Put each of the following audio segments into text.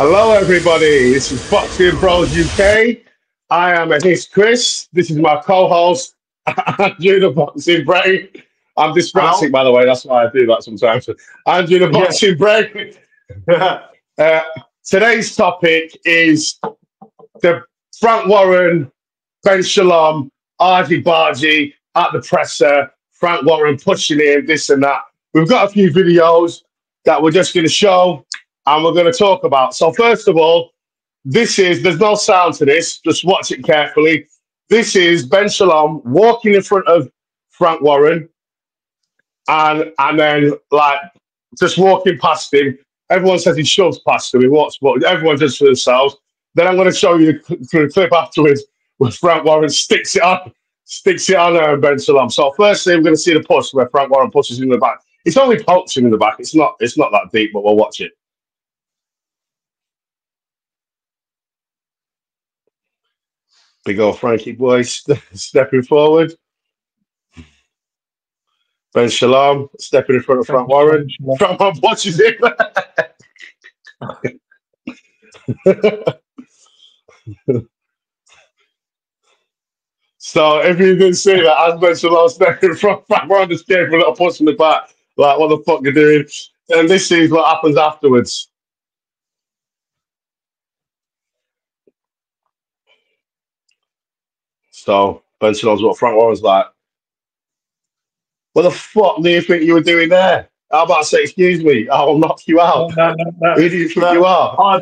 Hello, everybody. This is Boxing Bros UK. I am his Chris. This is my co-host, Andrew the Boxing Brain. I'm dyspraxic, Hello. by the way. That's why I do that sometimes. Andrew the Yeah. Boxing Brain. Today's topic is the Frank Warren, Ben Shalom, argy bargy at the presser. Frank Warren pushing him, this and that. We've got a few videos that we're just going to show and we're going to talk about. So first of all, there's no sound to this. Just watch it carefully. This is Ben Shalom walking in front of Frank Warren and then like just walking past him. Everyone says he shoves past him. He walks, but everyone does for themselves. Then I'm going to show you the clip afterwards where Frank Warren sticks it on Ben Shalom. So firstly, we're going to see the push where Frank Warren pushes him in the back. It's only pokes him in the back. It's not that deep, but we'll watch it. Big old Frankie boy stepping forward. Ben Shalom stepping in front of Frank Warren. Frank Warren watches him. So if you didn't see that, as Ben Shalom stepping in front of Frank Warren, just gave him a little push in the back. Like, what the fuck you doing? And this is what happens afterwards. So Ben Shalom's what Frank Warren's like. What the fuck do you think you were doing there? How about I say, excuse me, I will knock you out. No. Who do you think you are?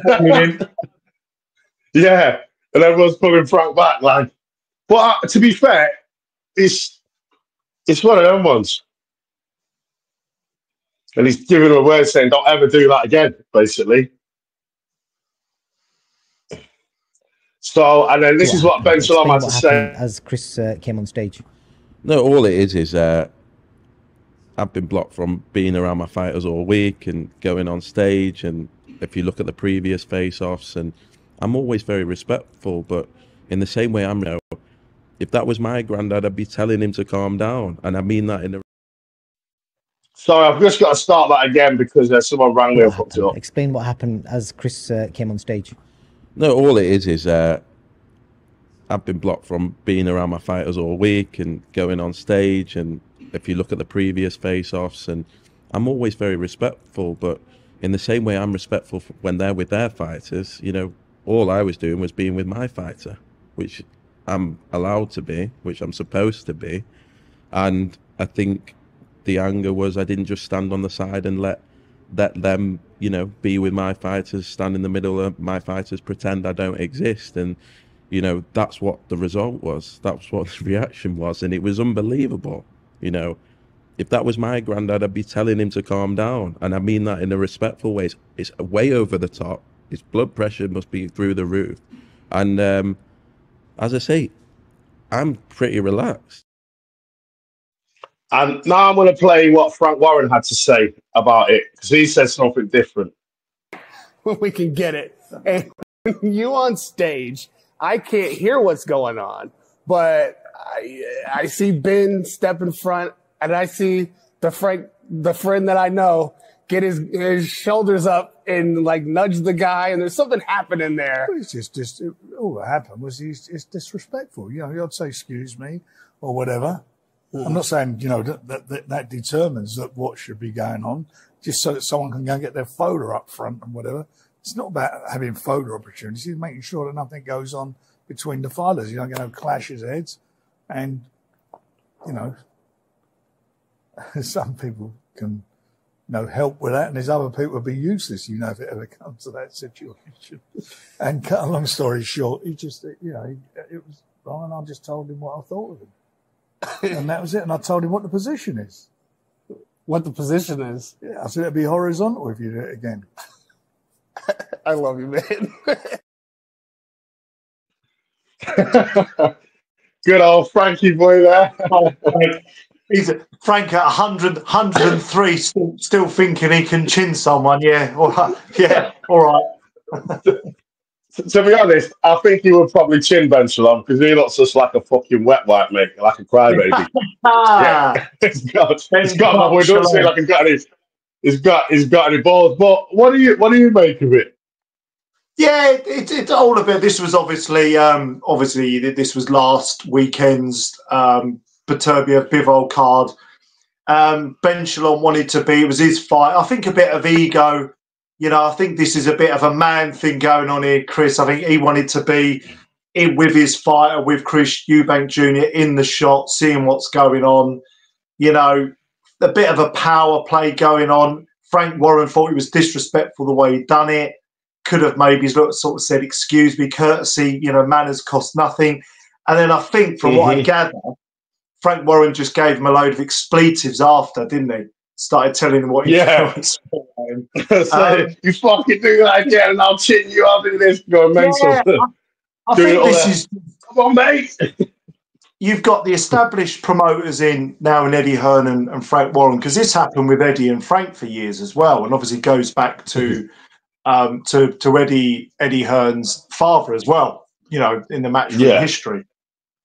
Yeah, and everyone's pulling Frank back. Like, but to be fair, it's one of them ones. And he's giving him a word saying, don't ever do that again, basically. So, and then this is what Ben Shalom had to say. As Chris came on stage. No, all it is I've been blocked from being around my fighters all week and going on stage. And if you look at the previous face-offs, and I'm always very respectful, but in the same way, if that was my granddad, I'd be telling him to calm down. And I mean that in a... Sorry, I've just got to start that again because someone rang me and fucked it up. Explain what happened as Chris came on stage. No, all it is I've been blocked from being around my fighters all week and going on stage. And if you look at the previous face-offs, and I'm always very respectful, but in the same way I'm respectful when they're with their fighters, you know, all I was doing was being with my fighter, which I'm allowed to be, which I'm supposed to be. And I think the anger was I didn't just stand on the side and let them, you know, be with my fighters, stand in the middle of my fighters, pretend I don't exist. And, you know, that's what the result was. That's what the reaction was. And it was unbelievable. You know, if that was my granddad, I'd be telling him to calm down. And I mean that in a respectful way. It's way over the top. His blood pressure must be through the roof. And as I say, I'm pretty relaxed. And now I'm going to play what Frank Warren had to say about it because he said something different. When we can get it. And you on stage, I can't hear what's going on, but I see Ben step in front, and I see the friend that I know, get his shoulders up and like nudge the guy, and there's something happening there. It's just all that happened was it's disrespectful. You know, I'd say excuse me or whatever. I'm not saying, you know, that determines that what should be going on, just so that someone can go and get their photo up front and whatever. It's not about having photo opportunities. It's making sure that nothing goes on between the fighters. You don't get no clashes heads. And, you know, some people can, you know, help with that, and there's other people who be useless, you know, if it ever comes to that situation. And cut a long story short, he just, you know, it was wrong, and I just told him what I thought of him. And that was it. And I told him what the position is. What the position is? Yeah, I said it'd be horizontal if you do it again. I love you, man. Good old Frankie boy there. He's Frank at 103, still thinking he can chin someone. Yeah, all right. Yeah, all right. To be honest, I think he would probably chin Ben Shalom because he looks just like a fucking wet wipe, mate, like a crybaby. Yeah, he's got my boy. Don't say like he's got any balls. But what do you make of it? Yeah, it's all a bit. This was obviously this was last weekend's Baturbia Bivol card. Ben Shalom wanted to be. It was his fight. I think a bit of ego. You know, I think this is a bit of a man thing going on here, Chris. I think he wanted to be in with his fighter, with Chris Eubank Jr. in the shot, seeing what's going on. You know, a bit of a power play going on. Frank Warren thought it was disrespectful the way he'd done it. Could have maybe sort of said, excuse me, courtesy, you know, manners cost nothing. And then I think from what I gather, Frank Warren just gave him a load of expletives after, didn't he? Started telling him what he thought. So you fucking do that again and I'll chin you up in this. Going mental. Yeah, I think this is... Come on, mate. You've got the established promoters in now in Eddie Hearn and Frank Warren, because this happened with Eddie and Frank for years as well, and obviously goes back to Eddie Hearn's father as well, you know, in the matchroom history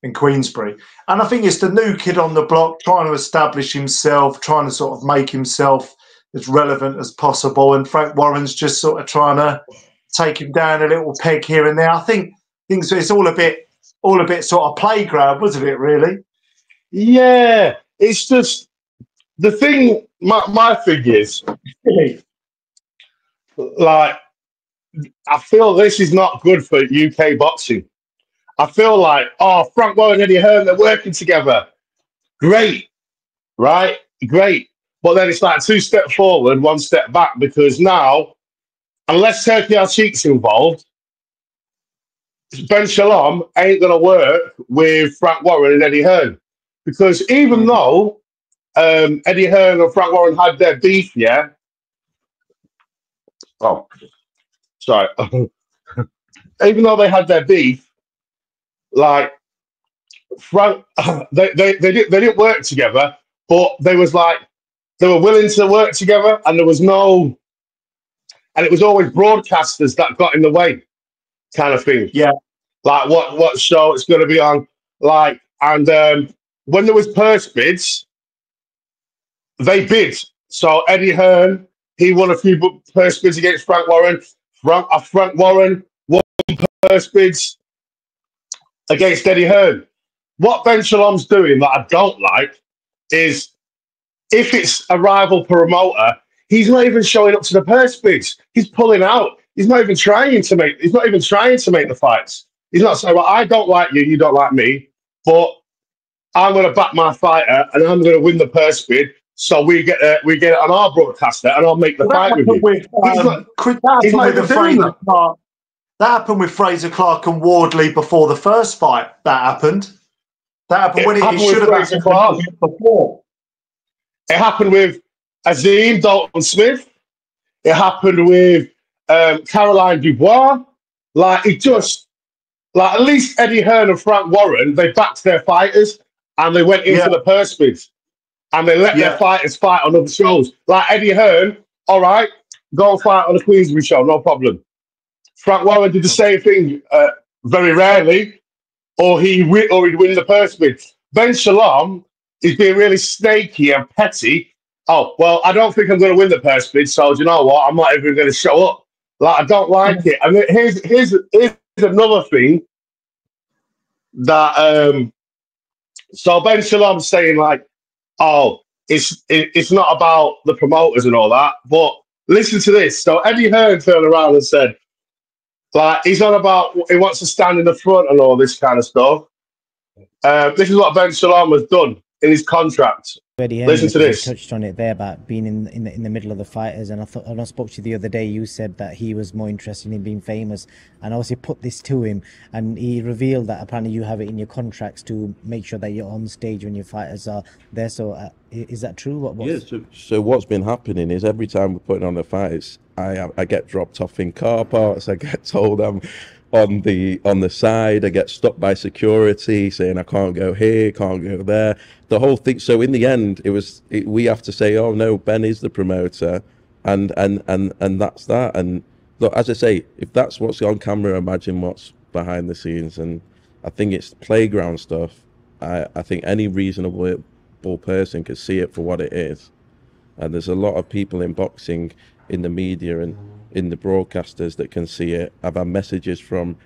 in Queensbury. And I think it's the new kid on the block trying to establish himself, trying to sort of make himself as relevant as possible. And Frank Warren's just sort of trying to take him down a little peg here and there. I think things, it's all a bit sort of playground, wasn't it, really? Yeah. It's just the thing, my thing is, like, I feel this is not good for UK boxing. I feel like, Frank Warren and Eddie Hearn, they're working together. Great, right? Great. But then it's like 2 steps forward, 1 step back, because now, unless Turki Al-Sheik's involved, Ben Shalom ain't going to work with Frank Warren and Eddie Hearn. Because even though Eddie Hearn and Frank Warren had their beef, sorry. Even though they had their beef, like Frank, they didn't work together, but they were willing to work together, and it was always broadcasters that got in the way, kind of thing. Yeah, like what show it's going to be on, like, and when there was purse bids, they bid. So Eddie Hearn, he won a few purse bids against Frank Warren. Frank Warren won purse bids against Eddie Hearn. What Ben Shalom's doing that I don't like is, if it's a rival promoter, he's not even showing up to the purse bids. He's pulling out. He's not even trying to make the fights. He's not saying, well, I don't like you, you don't like me, but I'm going to back my fighter and I'm going to win the purse bid, so we get it on our broadcaster and I'll make the fight with you. That happened with Fraser Clark and Wardley before the first fight. That happened when it should have happened before. It happened with Azim Dalton Smith. It happened with Caroline Dubois. Like, it just, like, at least Eddie Hearn and Frank Warren, they backed their fighters and they went into the purse bids and they let their fighters fight on other shows. Like Eddie Hearn, all right, go and fight on the Queensbury show, no problem. Frank Warren did the same thing very rarely, or he'd win the purse bid. Ben Shalom is being really snaky and petty. Oh, well, I don't think I'm going to win the purse bid, so do you know what? I'm not even going to show up. Like, I don't like it. And here's another thing that so Ben Shalom's saying, like, it's not about the promoters and all that, but listen to this. So Eddie Hearn turned around and said, like, he's on about he wants to stand in the front and all this kind of stuff. This is what Ben Shalom has done in his contract. Listen to this. Touched on it there about being in the middle of the fighters, and I spoke to you the other day. You said that he was more interested in being famous, and I obviously put this to him, and he revealed that apparently you have it in your contracts to make sure that you're on stage when your fighters are there. So is that true? So what's been happening is every time we're putting on the fights, I get dropped off in car parks. I get told I'm on the side. I get stopped by security saying I can't go here, can't go there. The whole thing. So in the end, we have to say, oh no, Ben is the promoter, and that's that. And look, as I say, if that's what's on camera, imagine what's behind the scenes. And I think it's playground stuff. I think any reasonable person could see it for what it is. And there's a lot of people in boxing, in the media, and in the broadcasters that can see it. I've had messages from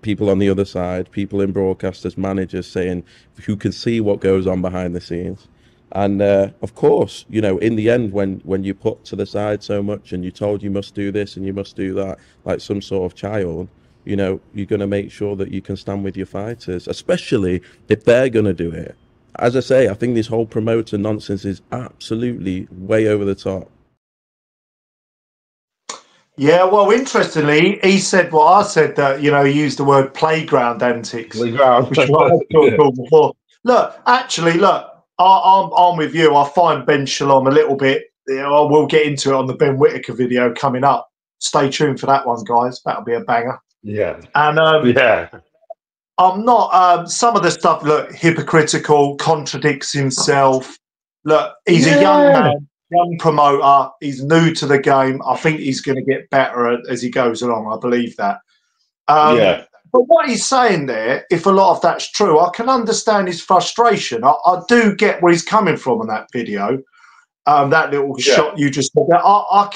people on the other side, people in broadcasters, managers saying who can see what goes on behind the scenes. And of course, you know, in the end, when you put to the side so much and you're told you must do this and you must do that, like some sort of child, you know, you're going to make sure that you can stand with your fighters, especially if they're going to do it. As I say, I think this whole promoter nonsense is absolutely way over the top. Yeah, well, interestingly, he said what I said, that, you know, he used the word playground antics, Playground. which I've called before. Look, actually, look, I'm with you. I find Ben Shalom a little bit, you know, we'll get into it on the Ben Whittaker video coming up. Stay tuned for that one, guys. That'll be a banger. Yeah. And Yeah. I'm not, some of the stuff, look, hypocritical, contradicts himself. Look, he's a young man, young promoter. He's new to the game. I think he's going to get better as he goes along. I believe that. Yeah. But what he's saying there, if a lot of that's true, I can understand his frustration. I do get where he's coming from in that video. That little shot you just said. I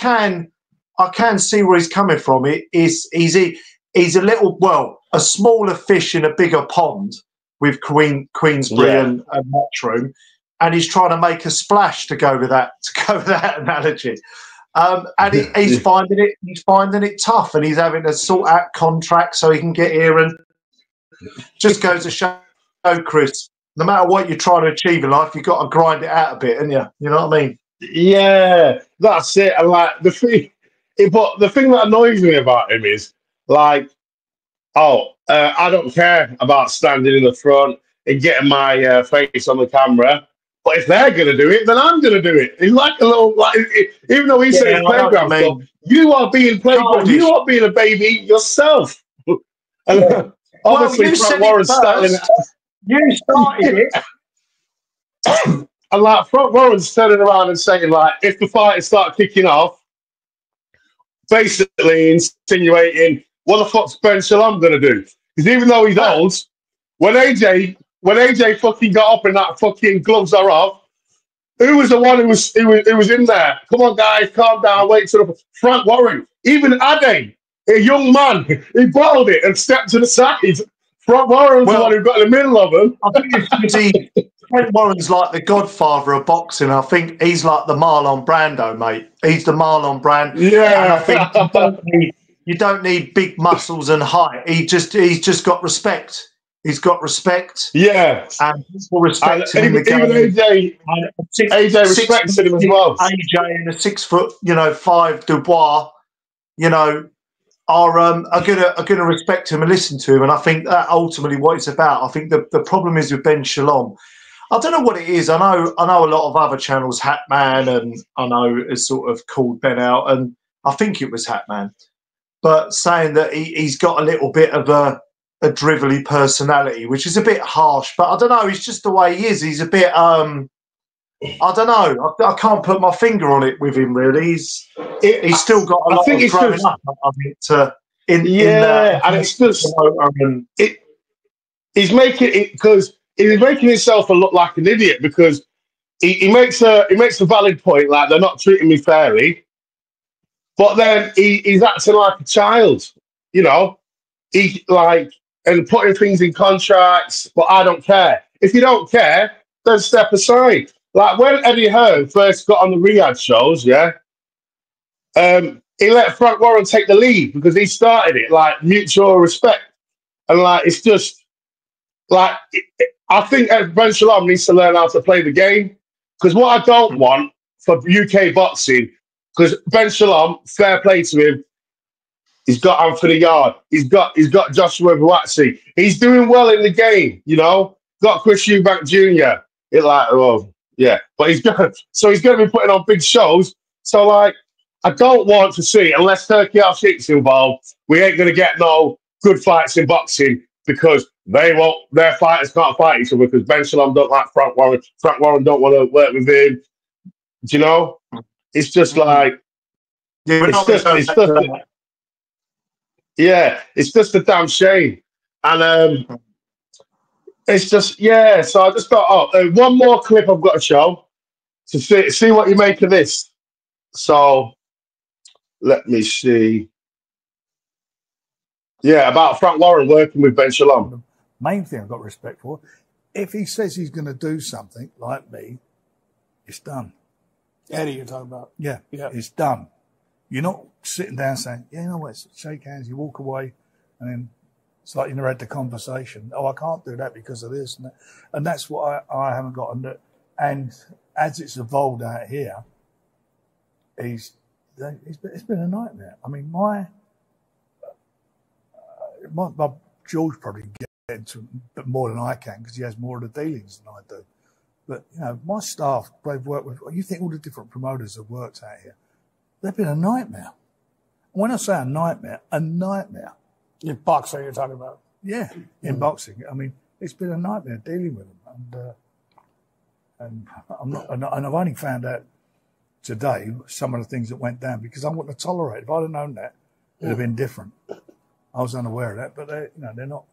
can see where he's coming from. He's a little, well, a smaller fish in a bigger pond with Queensbury and Matchroom, and he's trying to make a splash to go with that analogy. And he's finding it tough, and he's having to sort out contracts so he can get here. And just goes to show, Chris, no matter what you're trying to achieve in life, you've got to grind it out a bit, haven't you? You know what I mean? Yeah, that's it. And like the thing that annoys me about him is like, I don't care about standing in the front and getting my face on the camera. But if they're going to do it, then I'm going to do it. It's like a little, like, even though he says playground stuff, you are being playground. You are being a baby yourself. And obviously, Frank Warren's starting. You started it. And like Frank Warren's turning around and saying, like, if the fighters start kicking off, basically insinuating, what the fuck's Ben Shalom going to do? Because even though he's old, when AJ fucking got up and that fucking gloves are off, who was the one who was in there? Come on, guys, calm down, wait till the Frank Warren. Even Ade, a young man, he bottled it and stepped to the side. Frank Warren's the one who got in the middle of him. I think it's Frank Warren's like the godfather of boxing. I think he's like the Marlon Brando, mate. He's the Marlon Brando. Yeah. And I think you don't need big muscles and height. He's just got respect. He's got respect. Yeah. And people respect him in the game. Even AJ respects him as well. AJ and a 6'5" Dubois, are gonna respect him and listen to him. And I think that ultimately what it's about. I think the problem is with Ben Shalom. I don't know what it is. I know a lot of other channels, Hatman, and I know has sort of called Ben out, and I think it was Hatman, but saying that he's got a little bit of a drivelly personality, which is a bit harsh, but I don't know. It's just the way he is. He's a bit, I don't know. I can't put my finger on it with him, really. He's still got a lot of growing up, I think, and it's just, he's making it, because he's making himself look like an idiot, because he makes a valid point, like they're not treating me fairly, but then he's acting like a child, and putting things in contracts, but I don't care. If you don't care, then step aside. Like when Eddie Hearn first got on the Riyadh shows, he let Frank Warren take the lead because he started it, like mutual respect. And like, it's just like, I think Ben Shalom needs to learn how to play the game, because what I don't want for UK boxing, because Ben Shalom, fair play to him, he's got Anthony Yard. He's got Joshua Buatsi. He's doing well in the game, Got Chris Eubank Jr. But he's going to be putting on big shows. So like, I don't want to see, unless Turki Al-Sheikh's involved, we ain't going to get no good fights in boxing, because their fighters can't fight each other, because Ben Shalom don't like Frank Warren. Frank Warren don't want to work with him. Do you know? It's just like, it's just a damn shame. And it's just, so I just thought, one more clip I've got to show to see what you make of this. So Let me see. Yeah, about Frank Warren working with Ben Shalom. The main thing I've got respect for, if he says he's going to do something like me, it's done. Eddie, you're talking about. Yeah, Yeah. it's done. You're not sitting down saying, yeah, you know what, shake hands, you walk away, and then it's like you never had the conversation. Oh, I can't do that because of this and that. And that's what I haven't got. And as it's evolved out here, it's been a nightmare. I mean, my George probably get into it more than I can because he has more of the dealings than I do. But, you know, my staff, they've worked with, you think all the different promoters have worked out here, they've been a nightmare. When I say a nightmare, In boxing, you're talking about. yeah, in boxing. I mean, it's been a nightmare dealing with them. And I've only found out today some of the things that went down because I wouldn't have tolerated. If I'd have known that, it'd have been different. I was unaware of that, but they're not.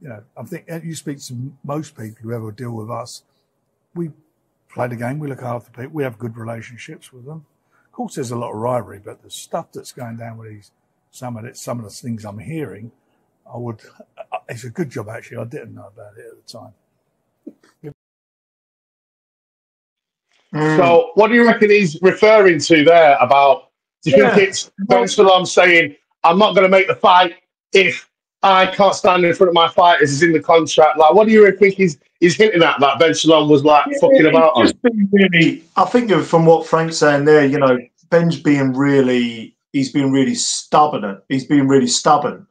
You know, I think you speak to most people who ever deal with us. We play the game. We look after people. We have good relationships with them. Of course, there's a lot of rivalry, but the stuff that's going down with some of the things I'm hearing, it's a good job actually. I didn't know about it at the time. So, what do you reckon he's referring to there about? Do you think it's Ben Shalom saying, I'm not going to make the fight if I can't stand in front of my fighters? Is in the contract. Like, what do you think he's hinting at that Ben Shalom was like fucking about on? Really, I think from what Frank's saying there, you know, Ben's he's been really stubborn. He's been really stubborn.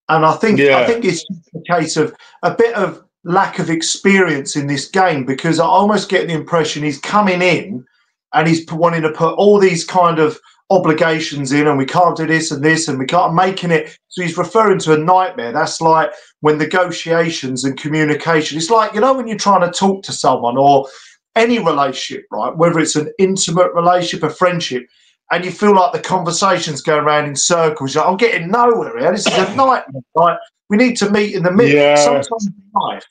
And I think it's a case of a bit of lack of experience in this game because I almost get the impression he's coming in and he's wanting to put all these kind of obligations in and we can't do this and we can't making it. So he's referring to a nightmare. That's like when negotiations and communication, it's like, you know, when you're trying to talk to someone or any relationship, right? Whether it's an intimate relationship, a friendship, and you feel like the conversation's going around in circles. You're like, I'm getting nowhere here. This is a nightmare. Right? We need to meet in the middle. Yeah. Sometimes in life,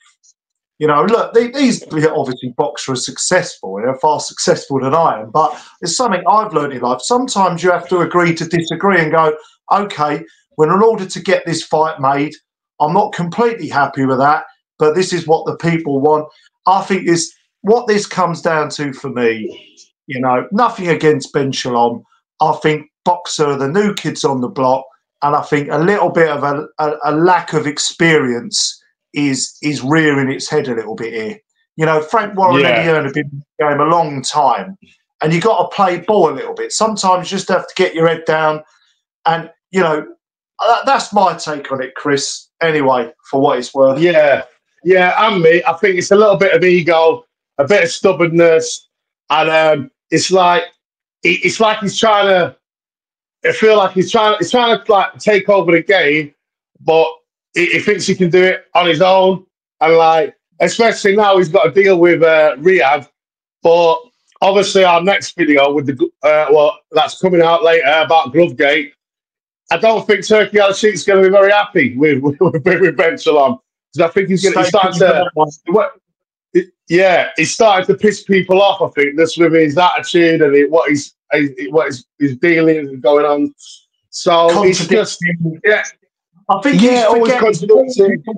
you know, look, these obviously boxers are successful. They're far successful than I am. But it's something I've learned in life. Sometimes you have to agree to disagree and go, okay, well, in order to get this fight made, I'm not completely happy with that, but this is what the people want. I think what this comes down to for me, you know, nothing against Ben Shalom. I think boxer are the new kids on the block, and I think a little bit of a lack of experience is rearing its head a little bit here. You know, Frank Warren and Eddie Hearn have been in the game a long time, and you've got to play ball a little bit. Sometimes you just have to get your head down, and, you know, that's my take on it, Chris, anyway, for what it's worth. Yeah, and me, I think it's a little bit of ego, a bit of stubbornness, and it's like he's trying to. I feel like he's trying to like take over the game, but he thinks he can do it on his own, and like especially now he's got to deal with Riyadh. But obviously, our next video with the that's coming out later about Glovegate. I don't think Turki Al-Sheik's going to be very happy with Ben Shalom because I think he's starting to piss people off. I think just with his attitude and what his dealings going on. So it's just I think people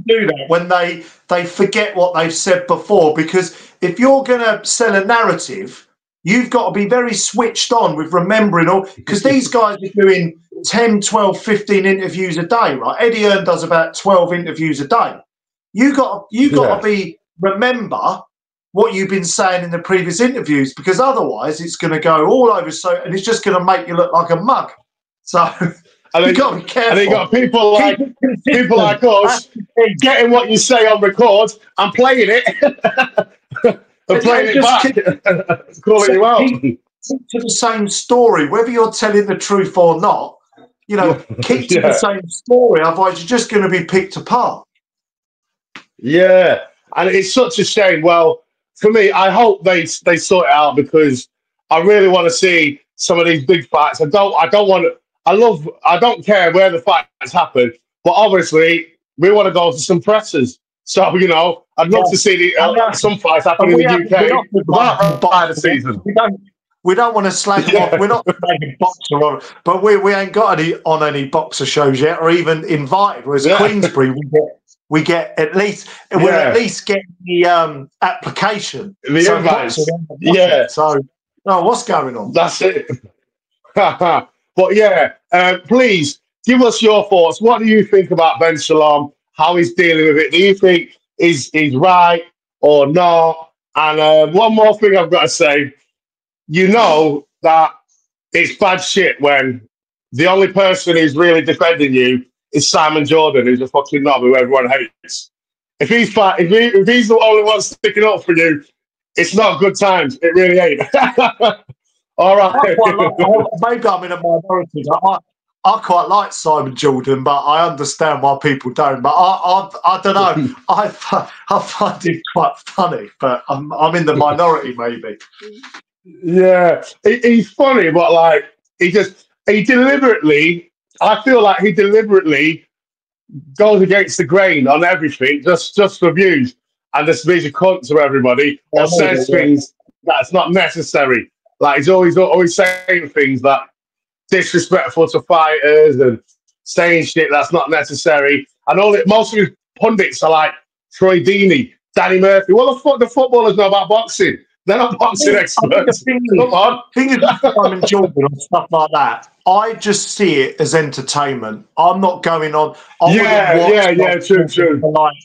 do that when they forget what they've said before, because if you're going to sell a narrative, you've got to be very switched on with remembering all, because these guys are doing 10, 12, 15 interviews a day, right? Eddie Hearn does about 12 interviews a day. You got to remember what you've been saying in the previous interviews, because otherwise it's going to go all over, and it's just going to make you look like a mug. So you've got to be careful. And you got people like us getting what you say on record and playing it. And playing it back, calling you out. Keep to the same story, whether you're telling the truth or not. You know, keep to the same story, otherwise you're just going to be picked apart. Yeah, and it's such a shame. Well, for me, I hope they sort it out, because I really want to see some of these big fights. I don't care where the fights happen, but obviously we want to go to some presses. So, you know, I'd love to see some fights happen in the UK without the season. We don't want to slag them off. We're not slagging boxer on, but we ain't got any boxer shows yet, or even invited. Whereas Queensbury, we get at least we'll at least get the application. The invite. So, what's going on? That's it. But yeah, please give us your thoughts. What do you think about Ben Shalom? How he's dealing with it? Do you think he's right or not? And one more thing I've got to say. You know that it's bad shit when the only person who's really defending you is Simon Jordan, who's a fucking knob who everyone hates. If he's the only one sticking up for you, it's not good times. It really ain't. All right. Maybe I'm in a minority. I quite like Simon Jordan, but I understand why people don't. But I don't know. I find it quite funny, but I'm in the minority, maybe. Yeah, he's funny, but like he deliberately. I feel like he deliberately goes against the grain on everything, just for views, and just being a cunt to everybody, or says things that's not necessary. Like he's always saying things that disrespectful to fighters and saying shit that's not necessary. And most of his pundits are like Troy Deeney, Danny Murphy. What the fuck the footballers know about boxing? They're not boxing experts. Come on. Thing is, Simon Jordan and stuff like that, I just see it as entertainment. I'm not going on. True. Like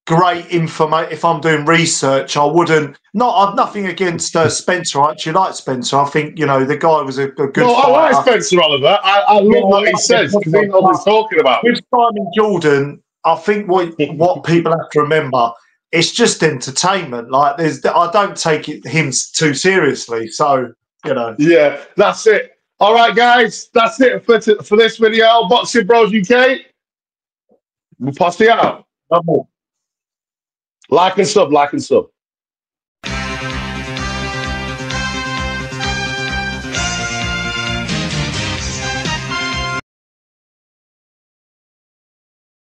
great information. If I'm doing research, I wouldn't. I've nothing against Spencer. I actually like Spencer. I think the guy was a good. No, fighter. I like Spencer Oliver. I love what he says because he knows what he's talking about. With Simon Jordan, I think what people have to remember. It's just entertainment. Like I don't take him too seriously. So Yeah, that's it. All right, guys, that's it for this video. Boxing Bros UK. We'll pass it out. Like and sub.